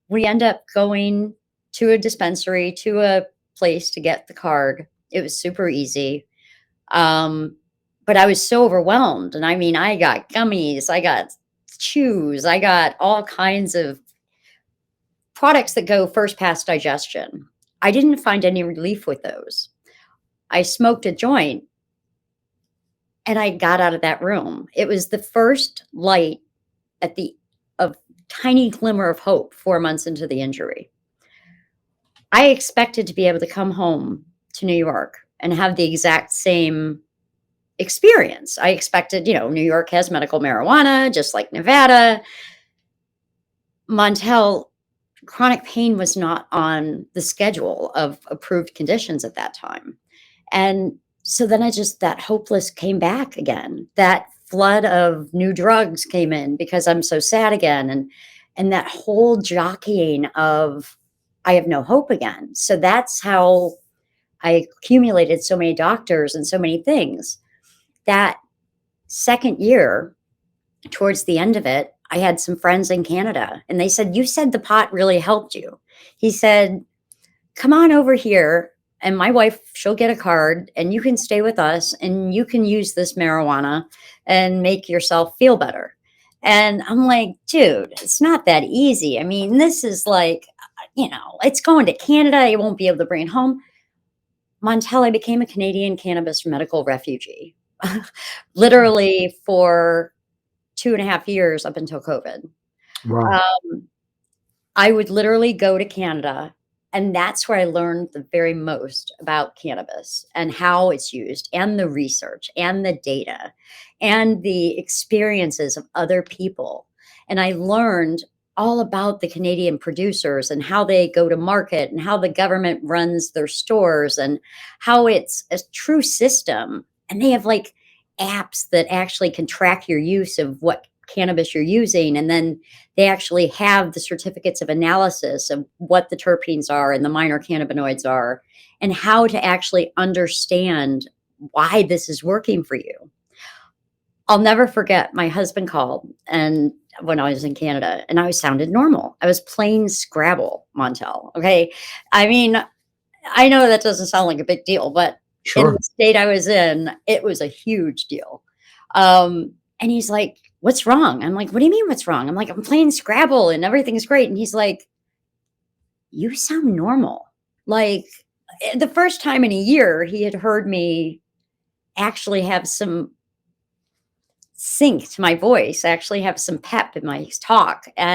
we end up going to a dispensary, to a place to get the card. It was super easy. Um, but I was so overwhelmed. And I mean, I got gummies, I got chews, I got all kinds of products that go first pass digestion. I didn't find any relief with those. I smoked a joint and I got out of that room. It was the first light at the of tiny glimmer of hope 4 months into the injury. I expected to be able to come home to New York and have the exact same experience. I expected, New York has medical marijuana, just like Nevada. Montel, chronic pain was not on the schedule of approved conditions at that time. And so then that hopeless came back again. That flood of new drugs came in because I'm so sad again. And that whole jockeying of I have no hope again. So that's how I accumulated so many doctors and so many things. That second year, towards the end of it, I had some friends in Canada and they said, "You said the pot really helped you." He said, "Come on over here and my wife, she'll get a card and you can stay with us and you can use this marijuana and make yourself feel better." And I'm like, dude, it's not that easy. I mean, this is like, it's going to Canada. You won't be able to bring it home. Montel, I became a Canadian cannabis medical refugee, literally for 2.5 years up until COVID. Wow. I would literally go to Canada, and that's where I learned the very most about cannabis and how it's used, and the research, and the data, and the experiences of other people. And I learned all about the Canadian producers and how they go to market and how the government runs their stores and how it's a true system. And they have like apps that actually can track your use of what cannabis you're using. And then they actually have the certificates of analysis of what the terpenes are and the minor cannabinoids are and how to actually understand why this is working for you. I'll never forget, my husband called and when I was in Canada and I sounded normal. I was playing Scrabble, Montel. Okay. I mean, I know that doesn't sound like a big deal, but in Sure. the state I was in, it was a huge deal. And he's like, "What's wrong?" I'm like, "What do you mean what's wrong?" I'm like, "I'm playing Scrabble and everything's great." And he's like, "You sound normal." Like the first time in a year he had heard me actually have some sync to my voice, actually have some pep in my talk. And